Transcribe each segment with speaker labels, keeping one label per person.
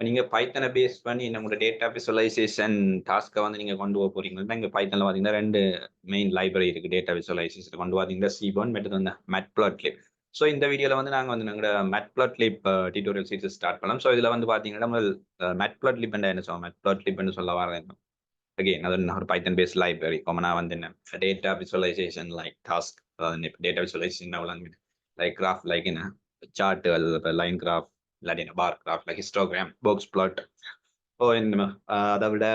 Speaker 1: நீங்க பைத்தனை பேஸ் பண்ணி நம்மளோட டேட்டா விசுவலைசேஷன் டாஸ்க்கை வந்து நீங்க கொண்டு போக போறீங்கன்னா இங்க பைத்தன்ல பாத்தீங்கன்னா ரெண்டு மெயின் லைப்ரரி இருக்கு டேட்டா விசுவலைசேஷன் கொண்டு பாத்தீங்கன்னா சிபோன் மெட்டது வந்து மேட்பிளாட்லிப். ஸோ இந்த வீடியோல வந்து நாங்க வந்து எங்களோட மேட்பிளாட்லிப் டியூட்டோரியல் சீரிஸ் ஸ்டார்ட் பண்ணலாம். ஸோ இதுல வந்து பாத்தீங்கன்னா நம்ம மேட்பிளாட்லிப் என்ன சொல்லுவோம், மேட்பிளாட்லிப்னு சொல்ல வரேன். அகைன் அது ஒரு பைத்தன் பேஸ் லைப்ரரி காமனா வந்து என்ன data visualisation like task, data visualisation like graph like என்ன சார்ட் அல்லது லைன் கிராஃப் இல்லாட்டி என்ன bar graph like histogram box plot ஓ என்ன அதை விட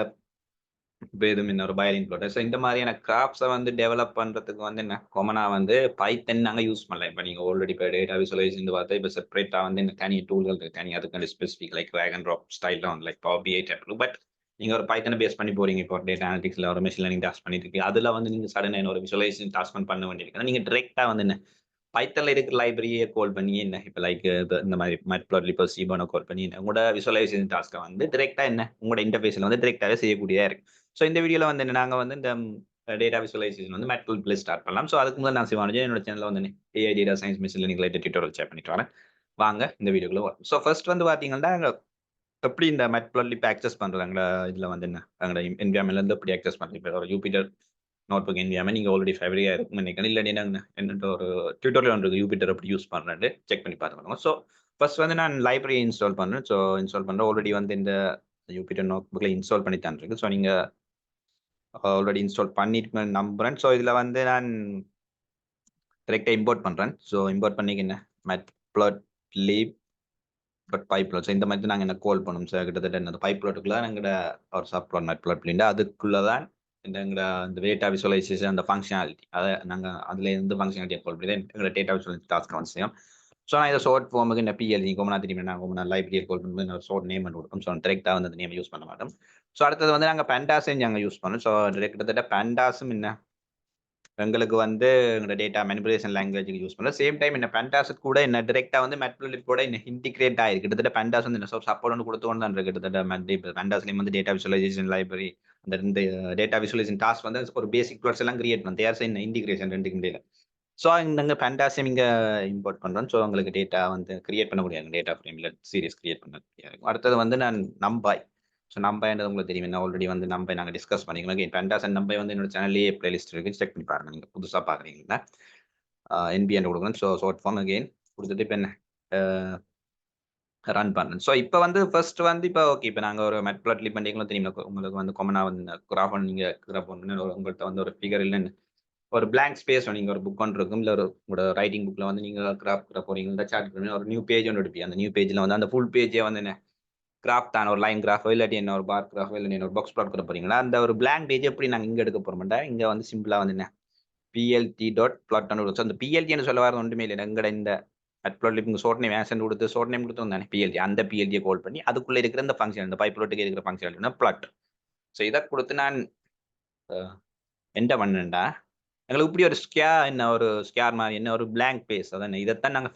Speaker 1: வேதும் இன்னொரு பயலிங் பிளாட். ஸோ இந்த மாதிரியான கிராஃப்ட்ஸை வந்து டெவலப் பண்றதுக்கு வந்து என்ன காமனா வந்து பைத்தன் நாங்கள் யூஸ் பண்ணலாம். இப்போ நீங்கள் ஆல்ரெடி இப்போ டேட்டா விசுவலைசேஷன் பார்த்தா இப்போ செப்பரேட்டாக வந்து இந்த தனி டூல்கள் இருக்கு, தனி அதுக்கான specific like drag and drop ஸ்டைலில் வந்து like power BI type. But நீங்கள் ஒரு பைத்தனை பேஸ் பண்ணி போறீங்க, இப்போ டேட்டா அனாலிட்டிக்ஸ்ல ஒரு மெஷின் லேர்னிங் டாஸ்க் பண்ணிட்டு இருக்கு, அதில் வந்து நீங்கள் சடனாக ஒரு விசுவலைசேஷன் டாஸ்க் பண்ண வேண்டியிருக்கு. நீங்கள் டிரெக்டாக வந்து என்ன பைத்தன்ல இருக்கிற லைப்ரரியை கால் பண்ணி என்ன இப்போ லைக் இந்த மாதிரி மேட்பிளாட்லிப் சிபோனை கால் பண்ணி என்ன உங்களோட விசுவலைசேஷன் டாஸ்க்கை வந்து டிரெக்டாக என்ன உங்களோட இன்டர்ஃபேஸில் வந்து டிரெக்டாகவே செய்யக்கூடியதாக இருக்கு. ஸோ இந்த வீடியோவில் வந்து நாங்கள் வந்து இந்த டேட்டா விசுவலைசேஷன் வந்து மேட்பிளாட்லிப் ஸ்டார்ட் பண்ணலாம். ஸோ அதுக்கு முதல்ல நான் சிவானஜி என்னோட சேனலில் வந்து AI data science machine learning related tutorial share பண்ணிட்டு வரேன். வாங்க இந்த வீடியோக்குள்ள வரும். ஸோ ஃபர்ஸ்ட் வந்து பார்த்தீங்கன்னா எப்படி இந்த மேட்பிளாட்லிப் ஆக்சஸ் பண்ணுறது எங்களோட இதில் வந்து என்ன எங்களோட என்விரான்மெண்ட்லேருந்து எப்படி ஆக்சஸ் பண்ணுறது. இப்போ ஒரு யூபிட்டர் நோட்புக் என்விரான்மெண்ட் நீங்கள் ஆல்ரெடி ஃபேவரியாக இருக்கும் நினைக்கிறேன். இல்லை என்ன ஒரு டியூட்டோரியல் ஒன்று யூபிட்டர் எப்படி யூஸ் பண்ணுறேன் செக் பண்ணி பார்த்துக்கணும். ஸோ ஃபர்ஸ்ட் வந்து நான் லைப்ரரி இன்ஸ்டால் பண்ணுறேன். ஸோ இன்ஸ்டால் பண்ணுறேன் ஆல்ரெடி வந்து இந்த யூபிட்டர் நோட்புக்கில் இன்ஸ்டால் பண்ணி தான் இருக்கு. ஸோ நீங்கள் ஆல்ரெடி இன்ஸ்டால் பண்ணிட்டு நம்புறேன். ஸோ இதில் வந்து நான் டிரெக்டாக இம்போர்ட் பண்ணுறேன். ஸோ இம்போர்ட் பண்ணிக்கிங்க மேட்பிளாட்லிப் பைப்லாட். ஸோ இந்த மாதிரி நாங்கள் என்ன கால் பண்ணோம் சார் கிட்டத்தட்ட என்ன பைப்லாட்டுக்குள்ள எங்களோட ஒரு சப்ளாட் மேட்பிளாட்லிண்ட் அதுக்குள்ளே தான் எங்களோட இந்த டேட்டா விசுவலைசேஷன் அந்த ஃபங்க்ஷனாலிட்டி அதை நாங்கள் அதில் இருந்து ஃபங்க்ஷனாலிட்டியை கால் பண்ணி எங்களோட டேட்டா விசுவலைசேஷன் டாஸ்க் வந்து செய்யும். ஸோ நான் இதை ஷார்ட் ஃபார்முக்கு இந்த பிஎல்ஜி கோமனா திரும்பி நான் கோமனா லைப்ரரியை கால் பண்ணி நான் ஷார்ட் நேம் பண்ணி கொடுப்போம். ஸோ டிரெக்டாக வந்து அந்த நேம் யூஸ் பண்ண மாட்டோம். ஸோ அடுத்தது வந்து நாங்கள் பேண்டாஸையும் நாங்கள் யூஸ் பண்ணோம். ஸோ கிட்டத்தட்ட பேண்டாஸும் என்ன எங்களுக்கு வந்து எங்களோட டேட்டா மேனிபுலேஷன் லாங்குவேஜுக்கு யூஸ் பண்ணலாம். சேம் டைம் என்ன பேண்டாஸ் கூட என்ன டிரெக்டாக வந்து மேட்பிளாட்லிப் கூட என்ன இன்டிகிரேட் ஆயிருக்கு. கிட்டத்தட்ட பேண்டாஸ் வந்து என்ன சப்போர்ட் வந்து கொடுத்து கொண்டு தான் இருக்கு. கிட்டத்தட்ட பேண்டாஸ்லேயும் வந்து டேட்டா விசுவலைசேஷன் லைப்ரரி அந்த ரெண்டு டேட்டா விசுவலைசேஷன் டாஸ்க் வந்து ஒரு பேசிக் ப்ளாட்ஸ் எல்லாம் கிரியேட் பண்ணி தேர் என்ன இன்டிகிரேஷன் ரெண்டுக்கு இடையில. ஸோ நாங்கள் பேண்டாஸையும் இங்கே இம்போர்ட் பண்ணுறோம். ஸோ உங்களுக்கு டேட்டா வந்து கிரியேட் பண்ண முடியாது, டேட்டா ஃப்ரேமில் சீரியஸ் கிரியேட் பண்ண முடியாது. அடுத்தது வந்து நான் நம்பாய். ஸோ நம்பைன்றது உங்களுக்கு தெரியும், என்ன ஆல்ரெடி வந்து நம்பை நாங்கள் டிஸ்கஸ் பண்ணிக்கலாம். பேண்டாஸ் அண்ட் நம்பை வந்து என்னோட சேனல்லேயே பிளேலிஸ்ட் இருக்குது, செக் பண்ணி பாருங்க. நீங்கள் புதுசாக பார்க்குறீங்கன்னா என்பிஎன் கொடுக்கணும். ஸோ ஷார்ட் ஃபார்ம் அகெயின் கொடுத்துட்டு இப்போ என்ன ரன் பண்ணேன். ஸோ இப்போ வந்து ஃபர்ஸ்ட் வந்து இப்போ ஓகே இப்போ நாங்கள் ஒரு மேட்பிளாட்லிப் பண்ணிக்கலாம் தெரியும் உங்களுக்கு வந்து காமனாக வந்து கிராஃப் நீங்கள் கிராஃப் பண்ணு உங்கள்கிட்ட வந்து ஒரு ஃபிகர் இல்லைன்னு ஒரு பிளாங்க் ஸ்பேஸ் நீங்கள் ஒரு புக் ஒன்று இருக்கும், இல்லை ஒரு உங்களோட ரைட்டிங் புக்கில் வந்து நீங்கள் கிராஃப் போகிறீங்க சார்ட் பண்ணி ஒரு நியூ பேஜ் ஒன்று எடுப்பீங்க. அந்த நியூ பேஜில் வந்து அந்த ஃபுல் பேஜே வந்து என்ன கிராஃப் தான், ஒரு லைன் கிராஃபோ இல்லாட்டி என்ன ஒரு பார் கிராஃபோ இல்லை என்ன ஒரு பாக்ஸ் பிளாட் கொடுக்க போறீங்களா. அந்த ஒரு பிளாங்க் பேஜ் எப்படி நாங்கள் இங்கே எடுக்க போக மாட்டேன். இங்கே வந்து சிம்பிளாக வந்து என்ன பிஎல்டி டாட் பிளாட் ஸோ அந்த பிஎல்டின்னு சொல்ல வர ஒன்றுமே இல்லை. எங்கட இந்த மேட்பிளாட்லிப் ஷார்ட் நேம் ஆசன் கொடுத்து ஷார்ட் நேம் கொடுத்து வந்தானே பிஎல்டி, அந்த பிஎல்டியை கால் பண்ணி அதுக்குள்ளே இருக்கிற இந்த ஃபங்க்ஷன் இந்த பைப்லாட்டுக்கு இருக்கிற ஃபங்க்ஷன் பிளாட். ஸோ இதை கொடுத்து நான் என்ன பண்ணேன்டா எங்களுக்கு இப்படி ஒரு என்ன ஒரு ஸ்கேர் மாதிரி என்ன ஒரு பிளாங்க் பேஜ் அதான் இதைத்தான் நாங்கள்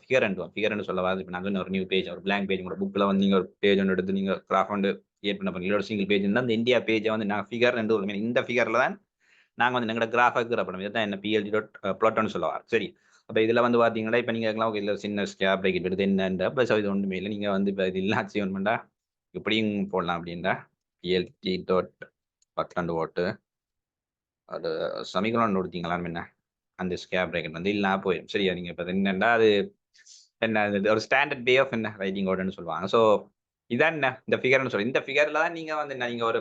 Speaker 1: ஃபிகர்னு சொல்ல வராது. இப்போ நாங்கள் ஒரு நியூ பேஜ் ஒரு பிளாங்க் பேஜ் உங்களோட புக்கில் வந்து நீங்கள் ஒரு பேஜ் ஒன்று எடுத்து நீங்கள் கிராஃப் வந்து கிரியேட் பண்ண போறீங்க. ஒரு சிங்கிள் பேஜ் இருந்தால் அந்த இந்தியா பேஜை வந்து நாங்கள் ஃபிகர் இந்த ஃபிகரில் தான் நாங்கள் வந்து எங்களோட கிராஃபாக பண்ணோம். இதான் என்ன பிஎல்டி டாட் பிளாட்னு சொல்லுவார். சரி, அப்போ இதில் வந்து பார்த்தீங்கன்னா இப்போ நீங்கள் எல்லாம் இல்லை சின்ன ஸ்கேர் பிரேக்கெட் எடுத்து என்னன்ற ப்ளஸ் இது ஒன்றுமே இல்லை. நீங்கள் வந்து இப்போ இது இல்லை அச்சீவ் பண்ணா இப்படியும் போடலாம் அப்படின்னா பிஎல்டி டாட் பட்லண்டு ஓட்டு அது சமிகலம் கொடுத்தீங்களா என்ன அந்த ஸ்கேர் பிரேக்கெட் வந்து இல்லைனா போயிடும். சரியா, நீங்கள் இப்போ என்னென்னா அது என்ன ஒரு ஸ்டாண்டர்ட் வே ஆஃப் என்ன ரைட்டிங் ஓடுன்னு சொல்லுவாங்க. ஸோ இதான் என்ன இந்த ஃபிகர்னு சொல்லி இந்த ஃபிகரில் தான் நீங்கள் வந்து என்ன நீங்கள் ஒரு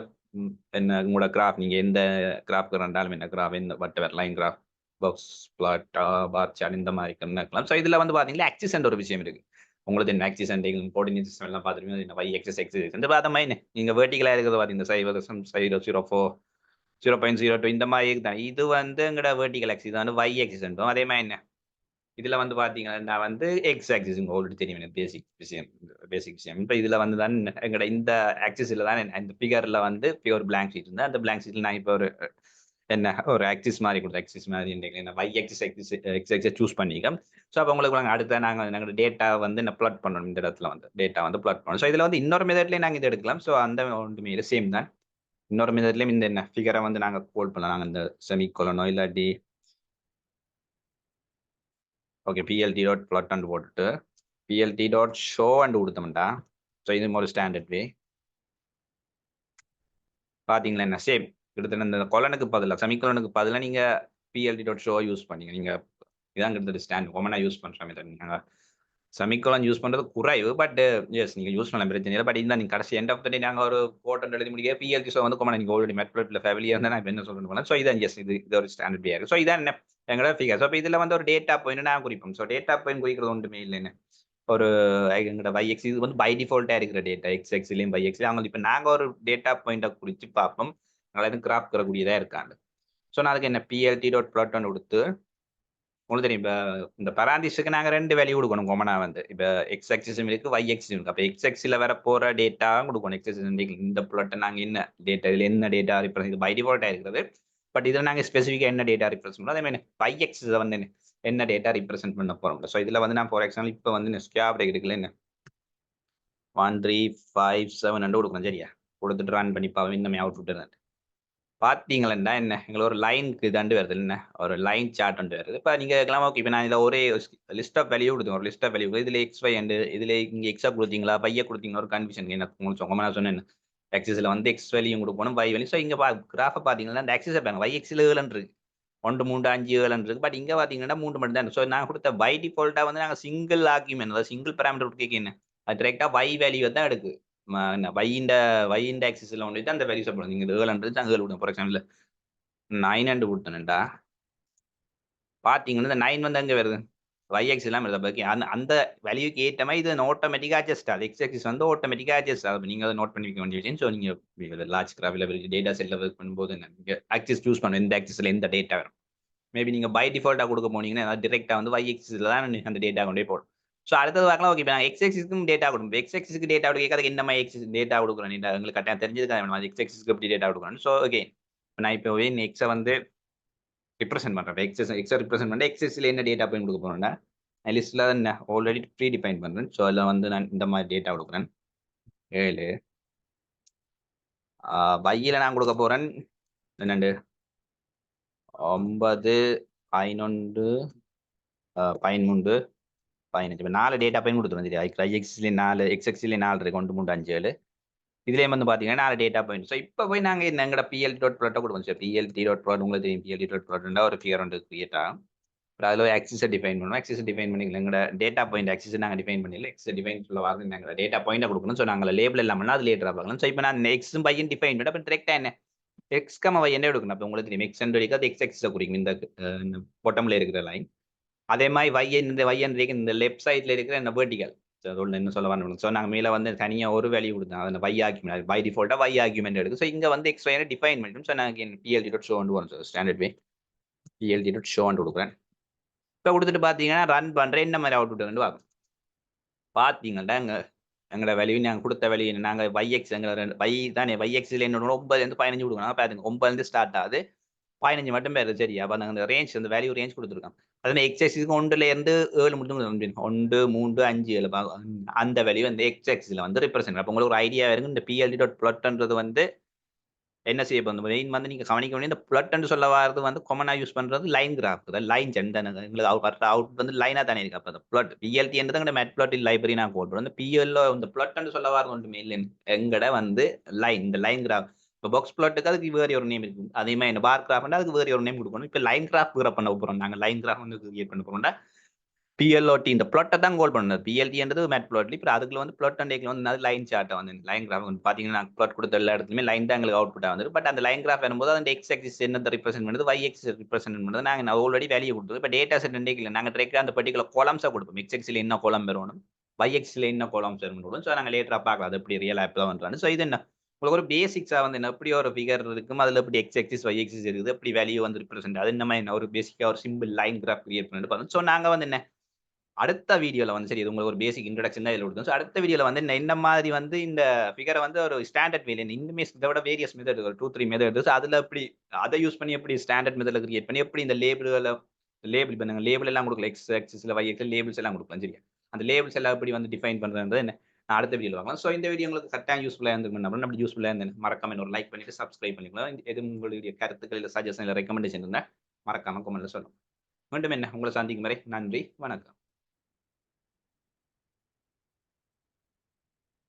Speaker 1: என்ன உங்களோட கிராஃப் நீங்கள் எந்த கிராஃப்க்கு ரெண்டாலும் என்ன கிராஃப் எந்த வட்டவர் line graph box plot bar chart இந்த மாதிரி இருக்கலாம். ஸோ இதில் வந்து பார்த்தீங்கன்னா ஆக்சிஸ் என்ற ஒரு விஷயம் இருக்குது. உங்களுக்கு என்ன ஆக்சிஸ் அண்ட் கோஆர்டினேட் சிஸ்டம் எல்லாம் பார்த்துருப்பீங்க. என்ன வை எக்ஸஸ் எக்ஸஸ் இந்த பார்த்த மாதிரி நீங்கள் வேர்ட்டிகலாக இருக்கிறது பார்த்தீங்கன்னா 0.04 0.02 இந்த மாதிரி தான். இது வந்து எங்களோட வெர்டிகல் ஆக்சிஸ் வந்து y ஆக்சிஸ் என்றோம். அதே மாதிரி என்ன இதுல வந்து பாத்தீங்கன்னா வந்து எக்ஸ் ஆக்சிஸ் ஆல்ரெடி தெரியும் எனக்கு பேசிக் விஷயம். இப்போ இதுல வந்து தான் எங்களோட இந்த ஆக்சிஸ்ல தான் இந்த ஃபிகர்ல வந்து பியூர் பிளாங்க் ஷீட் இருந்தா அந்த பிளாங்க் ஷீட்ல நான் இப்போ ஒரு என்ன ஒரு ஆக்சிஸ் மாதிரி கொடுத்த ஆக்சிஸ் மாதிரி என்ன y axis X axis choose பண்ணிக்கோம். ஸோ அப்போ உங்களுக்கு நாங்கள் அடுத்த நாங்கள் எங்களோட டேட்டா வந்து என்ன பிளாட் பண்ணணும். இந்த இடத்துல வந்து டேட்டா வந்து பிளாட் பண்ணணும். ஸோ இதுல வந்து இன்னொரு மெத்தட்லேயே நாங்கள் இது எடுக்கலாம். ஸோ அந்த ஒன்றுமே சேம் தான். இன்னொரு மெத்தட்லயும் இந்த என்ன ஃபிகரை வந்து நாங்கள் கோல் பண்ணலாம். நாங்கள் இந்த செமிகோலனோ இல்லாட்டி okay PLT dot plot and போட்டுட்டு பிஎல்டி டாட் ஷோ அண்ட் கொடுத்தோம்டா. ஸோ இது ஒரு ஸ்டாண்டர்ட் வே. பார்த்தீங்களா என்ன சேம். கிட்டத்தட்ட இந்த கொலனுக்கு பதிலா செமிகோலனுக்கு பதிலா நீங்க PLT.show யூஸ் பண்ணீங்க. நீங்க இதான் கிட்டத்தட்ட ஸ்டாண்ட் காமனா யூஸ் பண்ற மெத்தட். நீங்க செமிகோலன் யூஸ் பண்றது குறைவு. பட் எஸ் நீங்க யூஸ் பண்ணலாம் பிரச்சனை இல்ல. பட் இந்த நீங்க கடைசி எண்ட் ஆஃப் த டே நாங்க ஒரு கோட் எழுதி முடிக்க PLT ஷோ வந்து காமனா நீங்க ஆல்ரெடி மெட்பிளாட்ல ஃபேமிலியா இருந்தா நான் இப்ப என்ன சொல்றேன்னு போனா. ஸோ இதான் எஸ் இது ஒரு ஸ்டாண்டர்ட் வே இருக்கு. ஸோ இதான் என்ன எங்களோட ஃபிகர். ஸோ இப்ப இதுல வந்து ஒரு டேட்டா பாயிண்ட் நான் குறிப்போம். ஸோ டேட்டா பாயிண்ட் குறிக்கிறது ஒன்றுமே இல்லைன்னு. ஒரு எங்கட YX இது வந்து பை டிஃபால்ட்டா இருக்கிற டேட்டா. XXலயும் YXலயும் அவங்க இப்ப நாங்க ஒரு டேட்டா பாயிண்ட்ட குறிச்சு பார்ப்போம். அதனால எதுவும் கிராப் தரக்கூடியதா இருக்காண்டு. ஸோ நான் அதுக்கு என்ன PLT.plot ஒண்ணு கொடுத்து உங்களுக்கு தெரியும். இப்ப இந்த பராந்தீஸுக்கு நாங்க 2 வேல்யூ குடுக்கணும் காமனா வந்து. இப்ப எக்ஸ் ஆக்சிஸும் இருக்கு, ஒய் ஆக்சிஸும் இருக்கு. அப்ப எக்ஸ் ஆக்சிஸ்ல வர போற டேட்டாவும் குடுக்கணும். எக்ஸ் ஆக்சிஸ் இந்த பிளாட்ட நாங்க என்ன டேட்டா இதுல என்ன டேட்டா ரெப்ரசன்ட் இது பை டிஃபால்ட்டா இருக்கிறது. பட் இதுல நாங்க ஸ்பெசிஃபிக்கா என்ன டேட்டா ரெப்ரசன்ட் பண்ணோம். அதே மாதிரி ஒய் ஆக்சிஸ்ல வந்து என்ன டேட்டா ரெப்ரசன்ட் பண்ண போறோம். ஸோ இதுல வந்து நான் ஃபார் எக்ஸாம்பிள் இப்ப வந்து ஸ்கேப் பிரேக் இருக்குல்ல என்ன 1357 கொடுக்கணும் சரியா. கொடுத்துட்டு ரன் பண்ணி பாவம் இந்த அவுட்புட் இருக்கு. பார்த்தீங்களா என்ன எங்களுக்கு ஒரு லைனுக்கு இதாண்டு வருது என்ன ஒரு லைன் சார்ட் வந்து வருது. இப்போ நீங்க கேட்கலாம் ஓகே இப்போ நான் இதில் ஒரே லிஸ்ட் ஆஃப் வேல்யூ கொடுத்தேன். ஒரு லிஸ்ட் ஆஃப் வேல்யூ இதில் எக்ஸ் ஒய் அண்டு இதில் இங்கே எக்ஸா கொடுத்தீங்களா பையை கொடுத்தீங்களா ஒரு கன்ஃபியூஷன் எனக்கு உங்களுக்கு சொங்க நான் சொன்னேன். எக்ஸில் வந்து எக்ஸ் வேல்யூ கொடுக்கணும் பை வேல்யூ. ஸோ இங்கே கிராஃபை பார்த்தீங்கன்னா இந்த எக்ஸிஸ் பாருங்க ஒய் எக்ஸில் 7 இருக்கு 1 3 5 7 இருக்கு. பட் இங்கே பார்த்தீங்கன்னா 3 மட்டும் தான். ஸோ நான் கொடுத்த பை டிஃபால்ட்டாக வந்து நாங்கள் சிங்கிள் ஆர்குமெண்ட் அதாவது சிங்கிள் பேராமீட்டர் கேட்க அது டிரெக்டாக பை வேல்யூ தான் எடுக்கு. வையின் ஆக்சிஸ்ல ஒன்று அந்த வேல்யூ சாப்பிடுவோம். நீங்கள் 7 தான் 7 விடுங்க. ஃபார் எக்ஸாம்பிள் 9 கொடுத்தேன்டா பாத்தீங்கன்னா இந்த 9 வந்து அங்க வருது YX எல்லாம் வருது. பாக்கி அந்த வேல்யூக்கு ஏற்ற மாதிரி இது ஆட்டோமேட்டிக்கா அட்ஜஸ்ட் ஆகுது. X ஆக்சிஸ் வந்து ஆட்டோமேட்டிக்கா அட்ஜஸ்ட் ஆகுது. நீங்க அதை நோட் பண்ணி வைக்க வேண்டிய விஷயம். ஸோ நீங்க லார்ஜ் கிராஃபில் டேட்டா செட்ல ஒர்க் பண்ணும்போது நீங்க ஆக்சிஸ் சூஸ் பண்ணணும். எந்த ஆக்சிஸ்ல எந்த டேட்டா வரும். மேபி நீங்க பை டிஃபால்ட்டா கொடுக்க போனீங்கன்னா டிரெக்டா வந்து YX தான் அந்த டேட்டா கொண்டே போடும். ஸோ அடுத்தது பார்க்கலாம் ஓகே நான் X ஆக்சிஸ்க்கும் டேட்டா கொடுக்கும். X ஆக்சிஸ்க்கு டேட்டா கொடுக்க என்ன மாதிரி X டேட்டா கொடுக்குறேன் உங்களுக்கு கரெக்டாக தெரிஞ்சதுக்காக X ஆக்சிஸ்க்கு எப்படி டேட்டா கொடுக்குறேன். ஸோ ஓகே நான் இப்போ எக்ஸை வந்து ரிப்ரசென்ட் பண்றேன். எக்ஸை ரிப்ரசென்ட் பண்ண எக்ஸஸ்ல என்ன டேட்டா பாயிண்ட் கொடுக்க போறேன்னா லிஸ்ட்ல ஆல்ரெடி ப்ரீ டிஃபைன் பண்றேன். ஸோ அதில் வந்து நான் இந்த மாதிரி டேட்டா கொடுக்குறேன் 7 பையில நான் கொடுக்க போறேன் 2 9 11 13 15 இப்போ 4 டேட்டா பாயிண்ட் கொடுத்துருவோம் சரியா. ஐஎக்ஸ்ல 4 எக்ஸ்எக்ஸ்ல 4 இருக்கு 1 3 5 7 இதுலேயே வந்து பார்த்தீங்கன்னா 4 டேட்டா பாயிண்ட். ஸோ இப்போ போய் நாங்கள் எங்களோட PLT.plot கொடுப்போம் சார். PLT.plot உங்களுக்கு தெரியும். PLT.plot ஒரு ஃபிகர் வந்து கிரியேட் ஆகும். அதில் ஆக்சிஸை டிஃபைன் பண்ணுவோம். ஆக்சிஸை டிஃபைன் பண்ணி எங்களோட டேட்டா பாயிண்ட் ஆக்சிஸை நாங்கள் டிஃபைன் பண்ணல. எக்ஸை டிஃபைன் சொல்ல வாங்க நாங்கள் டேட்டா பாயிண்டை கொடுக்கணும். ஸோ நாங்கள் லேபிள் இல்லாமல் அது லேட்டராக பார்க்கலாம். ஸோ இப்போ நான் எக்ஸும் பையன் டிஃபைன் பண்ணி அப்போ டிரெக்டாக என்ன எக்ஸ் கம ஒய் என்ன எடுக்கணும். அப்போ உங்களுக்கு தெரியும் எக்ஸ் அண்ட் அது எக்ஸ் எக்ஸை குறிக்கும் இந்த பொட்டமில் இருக்கிற லைன். அதே மாதிரி வையன் இந்த லெஃப்ட் சைடில் இருக்கிற இந்த வெர்டிகல். ஸோ அதோட என்ன சொல்ல வரணும். ஸோ நாங்கள் மேலே வந்து தனியாக ஒரு வேல்யூ கொடுத்தோம். அந்த வை ஆர்குமெண்ட் பை டிஃபால்ட்டாக வை ஆர்குமெண்ட் எடுக்கும். ஸோ இங்கே வந்து எக்ஸ் ஒய் டிஃபைன் பண்ணிட்டோம். ஸோ நாங்கள் PLT.show வரும். ஸோ ஸ்டாண்டர்ட் வே PLT.show கொடுக்குறேன். இப்போ கொடுத்துட்டு பார்த்தீங்கன்னா ரன் பண்ணுறேன். என்ன மாதிரி அவுட்புட் வந்து பார்க்கும். பார்த்தீங்கன்னா எங்களோட வேல்யூ நாங்கள் கொடுத்த வேல்யூ நாங்கள் YX எங்களை வை தானே YXல என்னோட 9 15 கொடுக்கணும். பாருங்க 9 ஸ்டார்ட் ஆகுது 15 மட்டும் பேர் சரியா. அப்போ நாங்கள் ரேஞ்ச் அந்த வேல்யூ ரேஞ்ச் கொடுத்துருக்கோம். அது எக்ஸ்எக்ஸுக்கு 1லேருந்து 7 மட்டும் 1 3 5 7 அந்த வேல்யூ வந்து எக்ஸ்எக்ஸில் வந்து ரிப்ரசென்ட். அப்போ உங்களுக்கு ஒரு ஐடியா இருக்கு. இந்த PLT.plotன்றது வந்து என்ன செய்ய போகுது மெயின் வந்து நீங்க கவனிக்க வேண்டிய இந்த பிளட்ன்னு சொல்ல வரது வந்து காமனா யூஸ் பண்றது லைன் கிராஃப் லைன் எங்களுக்கு அவுட் வந்து லைனா தானே இருக்கு. அப்போ பிளட் PLT என்றது மேட் பிளட் லைப்ரரி நான் கோட் பண்ணுறோம். இந்த PL இந்த பிளட்ன்னு சொல்ல வரது ஒன்றுமே இல்லை. எங்கட வந்து லைன் இந்த லைன் கிராஃப் இப்போ பாக்ஸ் பிளாட்டுக்கு அதுக்கு வேறு ஒரு நேம் இருக்கு. அதே மாதிரி என்ன பார் கிராஃப்னா அதுக்கு வேறு ஒரு நேம் கொடுக்கணும். இப்போ லைன் கிராஃப் பண்ண போகிறோம். நாங்கள் லைன் கிராஃப் வந்து கிரியேட் பண்ண போகிறோம்னா PLOT இந்த பிளாட்டை தான் கோல் பண்ணது. PLTன்றது மேட் பிளாட். இப்போ அதுக்குள்ள வந்து பிளாட் அண்ட் வந்து லைன் சார்ட்டை வந்து லைன் கிராஃப் வந்து பார்த்தீங்கன்னா பிளாட் கொடுத்த எல்லா இடத்துலையுமே லைன் தான் எங்களுக்கு அவுட்புட்டாக வந்து. பட் அந்த லைன் கிராஃப் வரும்போது அந்த எக்ஸ் ஆக்சிஸ் என்ன ரிப்ரசென்ட் பண்ணுது ஒய் ஆக்சிஸ் ரிப்ரசென்ட் பண்ணுறது நாங்கள் ஆல்ரெடி வேல்யூ கொடுத்தது. இப்போ டேட்டா செட் இல்லை நாங்கள் டிரெக்டாக அந்த பர்டிகுலர் காலம்ஸாக கொடுப்போம். எக்ஸ் ஆக்சில் என்ன காலம் வரணும் ஒய் ஆக்சில் என்ன காலம்ஸ் வரணும். ஸோ நாங்கள் லேட்டராக பார்க்கலாம் அது எப்படி ரியல் ஆப் தான் பண்ணுறாங்க. ஸோ இது என்ன உங்களுக்கு ஒரு பேசிக்ஸாக வந்து என்ன எப்படி ஒரு ஃபிகர் இருக்கும் அதில் எப்படி எக்ஸ் ஆக்சிஸ் ஒய் ஆக்சிஸ் இருக்குது எப்படி வேல்யூ வந்து ரிப்ரசென்ட் அது நம்ம என்ன ஒரு பேசிக்காக ஒரு சிம்பிள் லைன் கிராஃப் கிரியேட் பண்ணிட்டு பார்த்தோம். ஸோ நாங்கள் வந்து என்ன அடுத்த வீடியோல வந்து சரி இது உங்களுக்கு ஒரு பேசிக் இன்ட்ரோடக்ஷன் தான் இதில் கொடுத்தோம். ஸோ அடுத்த வீடியோல வந்து இந்த மாதிரி வந்து இந்த ஃபிகரை வந்து ஒரு ஸ்டாண்டர்ட் வேலை இந்த இதை விட வேரியஸ் மெத்தட் ஒரு 2 3 மெத்தட் ஸோ அதில் எப்படி அதை யூஸ் பண்ணி எப்படி ஸ்டாண்டர்ட் மெத்தடில் கிரியேட் பண்ணி எப்படி இந்த லேபிள் பண்ணுங்க லேபிள் எல்லாம் கொடுக்கல எக்ஸ் ஆக்சிஸ்ல ஒய் ஆக்சிஸ்ல லேபிள்ஸ் எல்லாம் கொடுக்கலாம் சரியா. அந்த லேபிள்ஸ் எல்லாம் எப்படி வந்து டிஃபைன் பண்ணுறது என்ன நான் அடுத்த வீடியோ பார்க்கலாம். ஸோ இந்த வீடியோ உங்களுக்கு கரெக்டாக யூஸ்ஃபுல்லாக இருந்துருக்கும். அப்படி யூஸ்ஃபுல்லாக இருந்தேன் மறக்காம ஒரு லைக் பண்ணிட்டு சப்ஸ்கிரைப் பண்ணிக்கலாம். எது உங்களுடைய கருத்துக்கள் இல்லை சஜஷன் இல்லை ரெக்கமெண்டேஷன் இருந்தால் மறக்காம கமெண்ட்ல சொல்லணும். மீண்டும் என்ன உங்களை சந்திக்கும் வரை நன்றி வணக்கம்.